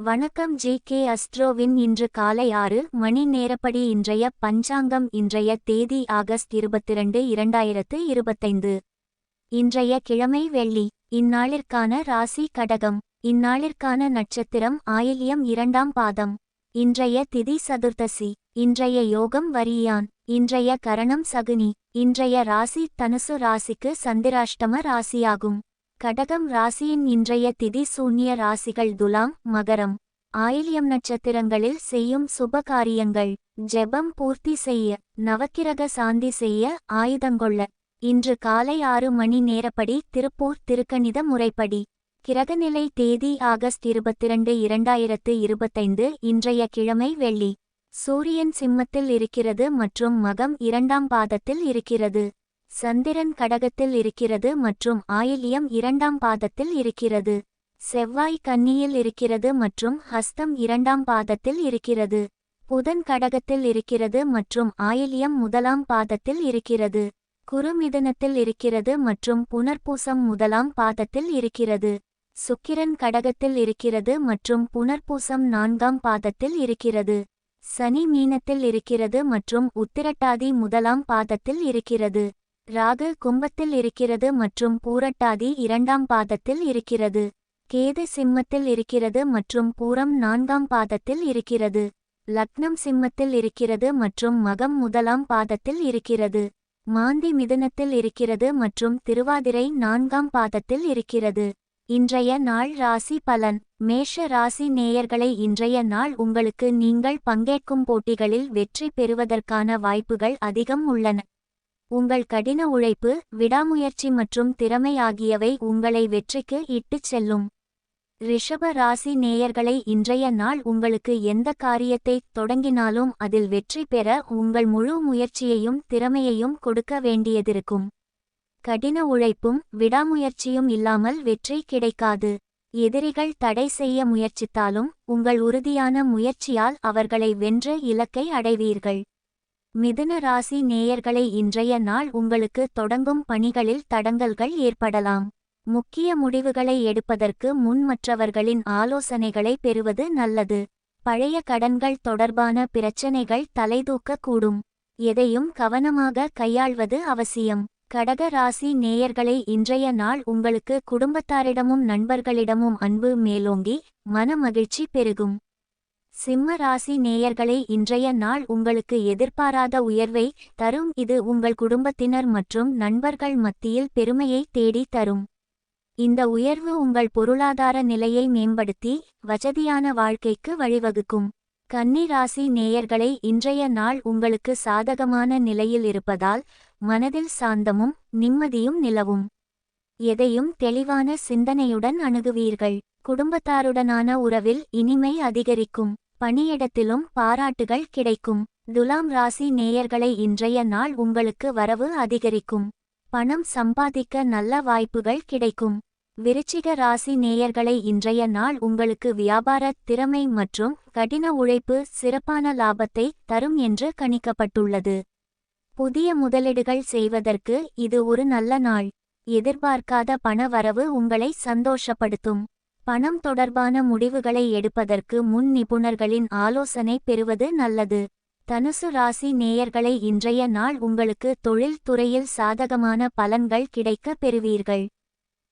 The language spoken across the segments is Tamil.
வணக்கம் ஜே.கே. அஸ்ட்ரோவின் இன்று காலை 6 மணி நேரப்படி இன்றைய பஞ்சாங்கம். இன்றைய தேதி ஆகஸ்ட் 22, 2025. இன்றைய கிழமை வெள்ளி. இந்நாளிற்கான ராசி கடகம். இந்நாளிற்கான நட்சத்திரம் ஆயில்யம் 2ஆம் பாதம். இன்றைய திதி சதுர்தசி. இன்றைய யோகம் வரியான். இன்றைய கரணம் சகுனி. இன்றைய ராசி தனுசு ராசிக்கு சந்திராஷ்டம ராசியாகும். கடகம் ராசியின் இன்றைய திதி சூன்ய ராசிகள் துலாம், மகரம். ஆயில்யம் நட்சத்திரங்களில் செய்யும் சுபகாரியங்கள்: ஜெபம் பூர்த்தி செய்ய, நவக்கிரக சாந்தி செய்ய, ஆயுதங்கொள்ள. இன்று காலை 6 மணி நேரப்படி திருப்பூர் திருக்கணித முறைப்படி. கிரகநிலை தேதி ஆகஸ்ட் 22, 2025. இன்றைய கிழமை வெள்ளி. சூரியன் சிம்மத்தில் இருக்கிறது மற்றும் மகம் 2ஆம் பாதத்தில் இருக்கிறது. சந்திரன் கடகத்தில் இருக்கிறது மற்றும் ஆயில்யம் 2ஆம் பாதத்தில் இருக்கிறது. செவ்வாய் கன்னியில் இருக்கிறது மற்றும் ஹஸ்தம் 2ஆம் பாதத்தில் இருக்கிறது. புதன் கடகத்தில் இருக்கிறது மற்றும் ஆயில்யம் 1ஆம் பாதத்தில் இருக்கிறது. குரு மிதுனத்தில் இருக்கிறது மற்றும் புனர்பூசம் 1ஆம் பாதத்தில் இருக்கிறது. சுக்கிரன் கடகத்தில் இருக்கிறது மற்றும் புனர்பூசம் 4ஆம் பாதத்தில் இருக்கிறது. சனி மீனத்தில் இருக்கிறது மற்றும் உத்திரட்டாதி 1ஆம் பாதத்தில் இருக்கிறது. ராகு கும்பத்தில் இருக்கிறது மற்றும் பூரட்டாதி 2ஆம் பாதத்தில் இருக்கிறது. கேது சிம்மத்தில் இருக்கிறது மற்றும் பூரம் 4ஆம் பாதத்தில் இருக்கிறது. லக்னம் சிம்மத்தில் இருக்கிறது மற்றும் மகம் 1ஆம் பாதத்தில் இருக்கிறது. மாந்தி மிதுனத்தில் இருக்கிறது மற்றும் திருவாதிரை 4ஆம் பாதத்தில் இருக்கிறது. இன்றைய நாள் ராசி பலன். மேஷ ராசி நேயர்களை, இன்றைய நாள் உங்களுக்கு நீங்கள் பங்கேற்கும் போட்டிகளில் வெற்றி பெறுவதற்கான வாய்ப்புகள் அதிகம் உள்ளன. உங்கள் கடின உழைப்பு, விடாமுயற்சி மற்றும் திறமை ஆகியவை உங்களை வெற்றிக்கு இட்டுச் செல்லும். ரிஷப ராசி நேயர்களை, இன்றைய நாள் உங்களுக்கு எந்த காரியத்தை தொடங்கினாலும் அதில் வெற்றி பெற உங்கள் முழு முயற்சியையும் திறமையையும் கொடுக்க வேண்டியதிருக்கும். கடின உழைப்பும் விடாமுயற்சியும் இல்லாமல் வெற்றி கிடைக்காது. எதிரிகள் தடை செய்ய முயற்சித்தாலும் உங்கள் உறுதியான முயற்சியால் அவர்களை வென்று இலக்கை அடைவீர்கள். மிதுன ராசி நேயர்களை, இன்றைய நாள் உங்களுக்கு தொடங்கும் பணிகளில் தடங்கல்கள் ஏற்படலாம். முக்கிய முடிவுகளை எடுப்பதற்கு முன் மற்றவர்களின் ஆலோசனைகளை பெறுவது நல்லது. பழைய கடன்கள் தொடர்பான பிரச்சனைகள் தலைதூக்கக்கூடும். எதையும் கவனமாக கையாள்வது அவசியம். கடக ராசி நேயர்களை, இன்றைய நாள் உங்களுக்கு குடும்பத்தாரிடமும் நண்பர்களிடமும் அன்பு மேலோங்கி மன மகிழ்ச்சி பெருகும். சிம்ம ராசி நேயர்களை, இன்றைய நாள் உங்களுக்கு எதிர்பாராத உயர்வை தரும். இது உங்கள் குடும்பத்தினர் மற்றும் நண்பர்கள் மத்தியில் பெருமையை தேடி தரும். இந்த உயர்வு உங்கள் பொருளாதார நிலையை மேம்படுத்தி வசதியான வாழ்க்கைக்கு வழிவகுக்கும். கன்னி ராசி நேயர்களை, இன்றைய நாள் உங்களுக்கு சாதகமான நிலையில் இருப்பதால் மனதில் சாந்தமும் நிம்மதியும் நிலவும். எதையும் தெளிவான சிந்தனையுடன் அணுகுவீர்கள். குடும்பத்தாருடனான உறவில் இனிமை அதிகரிக்கும். பணியிடத்திலும் பாராட்டுகள் கிடைக்கும். துலாம் ராசி நேயர்களை, இன்றைய நாள் உங்களுக்கு வரவு அதிகரிக்கும். பணம் சம்பாதிக்க நல்ல வாய்ப்புகள் கிடைக்கும். விருச்சிக ராசி நேயர்களை, இன்றைய நாள் உங்களுக்கு வியாபார திறமை மற்றும் கடின உழைப்பு சிறப்பான லாபத்தை தரும் என்று கணிக்கப்பட்டுள்ளது. புதிய முதலீடுகள் செய்வதற்கு இது ஒரு நல்ல நாள். எதிர்பார்க்காத பண வரவு உங்களை சந்தோஷப்படுத்தும். பணம் தொடர்பான முடிவுகளை எடுப்பதற்கு முன் நிபுணர்களின் ஆலோசனை பெறுவது நல்லது. தனுசு ராசி நேயர்களை, இன்றைய நாள் உங்களுக்கு தொழில் துறையில் சாதகமான பலன்கள் கிடைக்க பெறுவீர்கள்.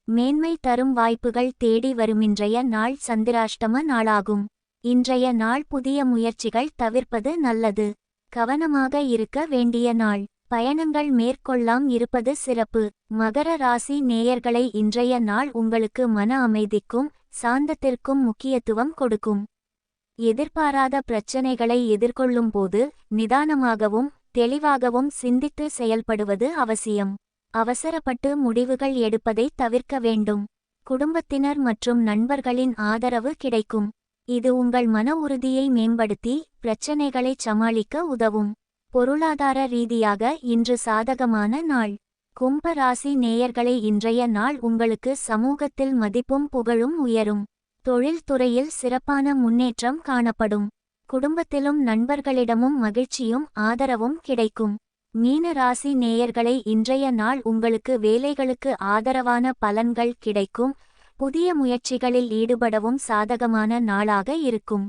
மேன்மை தரும் வாய்ப்புகள் தேடி வரும். இன்றைய நாள் சந்திராஷ்டம நாளாகும். இன்றைய நாள் புதிய முயற்சிகள் தவிர்ப்பது நல்லது. கவனமாக இருக்க வேண்டிய நாள். பயணங்கள் மேற்கொள்ளாம் இருப்பது சிறப்பு. மகர ராசி நேயர்களை, இன்றைய நாள் உங்களுக்கு மன அமைதிக்கும் சாந்தத்திற்கும் முக்கியத்துவம் கொடுக்கும். எதிர்பாராத பிரச்சனைகளை எதிர்கொள்ளும் போது நிதானமாகவும் தெளிவாகவும் சிந்தித்து செயல்படுவது அவசியம். அவசரப்பட்டு முடிவுகள் எடுப்பதை தவிர்க்க வேண்டும். குடும்பத்தினர் மற்றும் நண்பர்களின் ஆதரவு கிடைக்கும். இது உங்கள் மன உறுதியை மேம்படுத்தி பிரச்சனைகளை சமாளிக்க உதவும். பொருளாதார ரீதியாக இன்று சாதகமான நாள். கும்ப ராசி நேயர்களை, இன்றைய நாள் உங்களுக்கு சமூகத்தில் மதிப்பும் புகழும் உயரும். தொழில் துறையில் சிறப்பான முன்னேற்றம் காணப்படும். குடும்பத்திலும் நண்பர்களிடமும் மகிழ்ச்சியும் ஆதரவும் கிடைக்கும். மீன ராசி நேயர்களை, இன்றைய நாள் உங்களுக்கு வேலைகளுக்கு ஆதரவான பலன்கள் கிடைக்கும். புதிய முயற்சிகளில் ஈடுபடவும் சாதகமான நாளாக இருக்கும்.